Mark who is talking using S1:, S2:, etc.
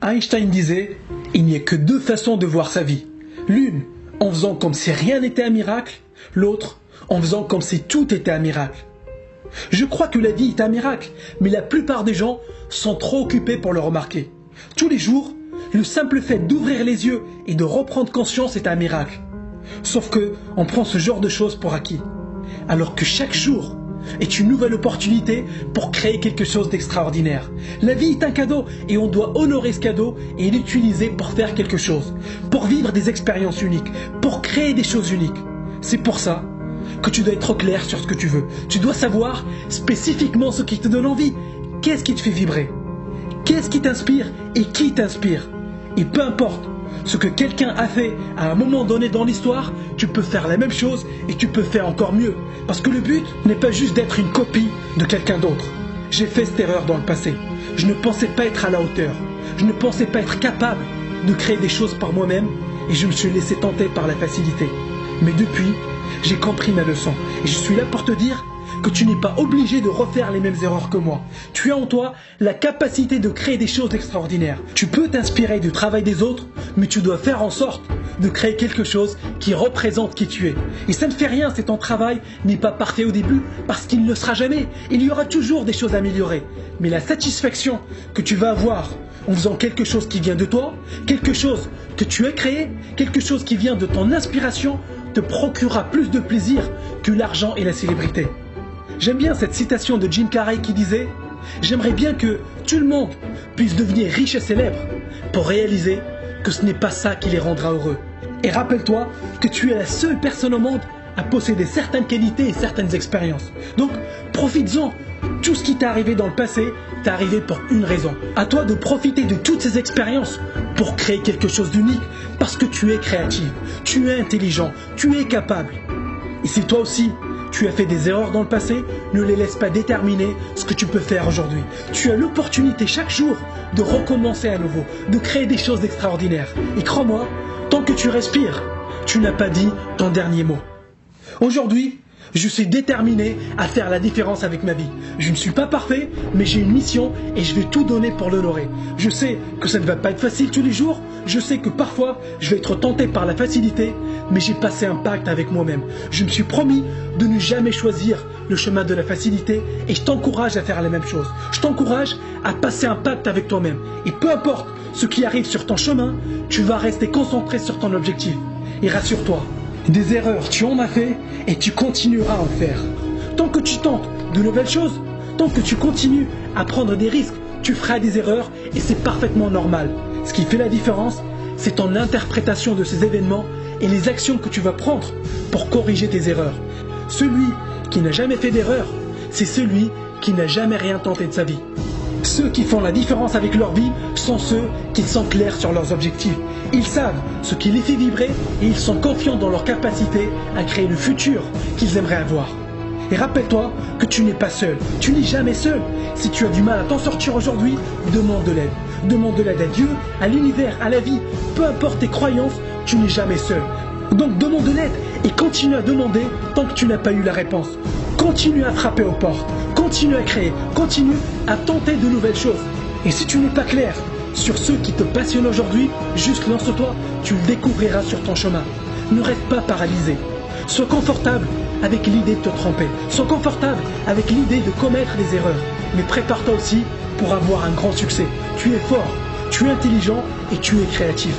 S1: Einstein disait « Il n'y a que deux façons de voir sa vie. L'une en faisant comme si rien n'était un miracle, l'autre en faisant comme si tout était un miracle. » Je crois que la vie est un miracle, mais la plupart des gens sont trop occupés pour le remarquer. Tous les jours, le simple fait d'ouvrir les yeux et de reprendre conscience est un miracle. Sauf que on prend ce genre de choses pour acquis. Alors que chaque jour est une nouvelle opportunité pour créer quelque chose d'extraordinaire. La vie est un cadeau et on doit honorer ce cadeau et l'utiliser pour faire quelque chose, pour vivre des expériences uniques, pour créer des choses uniques. C'est pour ça que tu dois être au clair sur ce que tu veux. Tu dois savoir spécifiquement ce qui te donne envie. Qu'est-ce qui te fait vibrer? Qu'est-ce qui t'inspire et qui t'inspire? Et peu importe ce que quelqu'un a fait à un moment donné dans l'histoire, tu peux faire la même chose et tu peux faire encore mieux. Parce que le but n'est pas juste d'être une copie de quelqu'un d'autre. J'ai fait cette erreur dans le passé. Je ne pensais pas être à la hauteur. Je ne pensais pas être capable de créer des choses par moi-même et je me suis laissé tenter par la facilité. Mais depuis, j'ai compris ma leçon et je suis là pour te dire que tu n'es pas obligé de refaire les mêmes erreurs que moi. Tu as en toi la capacité de créer des choses extraordinaires. Tu peux t'inspirer du travail des autres, mais tu dois faire en sorte de créer quelque chose qui représente qui tu es. Et ça ne fait rien si ton travail n'est pas parfait au début, parce qu'il ne le sera jamais. Il y aura toujours des choses à améliorer. Mais la satisfaction que tu vas avoir en faisant quelque chose qui vient de toi, quelque chose que tu as créé, quelque chose qui vient de ton inspiration, te procurera plus de plaisir que l'argent et la célébrité. J'aime bien cette citation de Jim Carrey qui disait « J'aimerais bien que tout le monde puisse devenir riche et célèbre pour réaliser que ce n'est pas ça qui les rendra heureux. » Et rappelle-toi que tu es la seule personne au monde à posséder certaines qualités et certaines expériences. Donc, profites-en. Tout ce qui t'est arrivé dans le passé t'est arrivé pour une raison. À toi de profiter de toutes ces expériences pour créer quelque chose d'unique parce que tu es créatif, tu es intelligent, tu es capable. Et si toi aussi, tu as fait des erreurs dans le passé, ne les laisse pas déterminer ce que tu peux faire aujourd'hui. Tu as l'opportunité chaque jour de recommencer à nouveau, de créer des choses extraordinaires. Et crois-moi, tant que tu respires, tu n'as pas dit ton dernier mot. Aujourd'hui, je suis déterminé à faire la différence avec ma vie. Je ne suis pas parfait, mais j'ai une mission et je vais tout donner pour l'honorer. Je sais que ça ne va pas être facile tous les jours. Je sais que parfois, je vais être tenté par la facilité, mais j'ai passé un pacte avec moi-même. Je me suis promis de ne jamais choisir le chemin de la facilité et je t'encourage à faire la même chose. Je t'encourage à passer un pacte avec toi-même. Et peu importe ce qui arrive sur ton chemin, tu vas rester concentré sur ton objectif. Et rassure-toi, des erreurs, tu en as fait et tu continueras à en faire. Tant que tu tentes de nouvelles choses, tant que tu continues à prendre des risques, tu feras des erreurs et c'est parfaitement normal. Ce qui fait la différence, c'est ton interprétation de ces événements et les actions que tu vas prendre pour corriger tes erreurs. Celui qui n'a jamais fait d'erreur, c'est celui qui n'a jamais rien tenté de sa vie. Ceux qui font la différence avec leur vie sont ceux qui sont clairs sur leurs objectifs. Ils savent ce qui les fait vibrer et ils sont confiants dans leur capacité à créer le futur qu'ils aimeraient avoir. Et rappelle-toi que tu n'es pas seul, tu n'es jamais seul. Si tu as du mal à t'en sortir aujourd'hui, demande de l'aide. Demande de l'aide à Dieu, à l'univers, à la vie. Peu importe tes croyances, tu n'es jamais seul. Donc demande de l'aide et continue à demander tant que tu n'as pas eu la réponse. Continue à frapper aux portes, continue à créer, continue à tenter de nouvelles choses. Et si tu n'es pas clair sur ceux qui te passionnent aujourd'hui, juste lance-toi, tu le découvriras sur ton chemin. Ne reste pas paralysé. Sois confortable avec l'idée de te tromper. Sois confortable avec l'idée de commettre des erreurs. Mais prépare-toi aussi pour avoir un grand succès. Tu es fort, tu es intelligent et tu es créatif.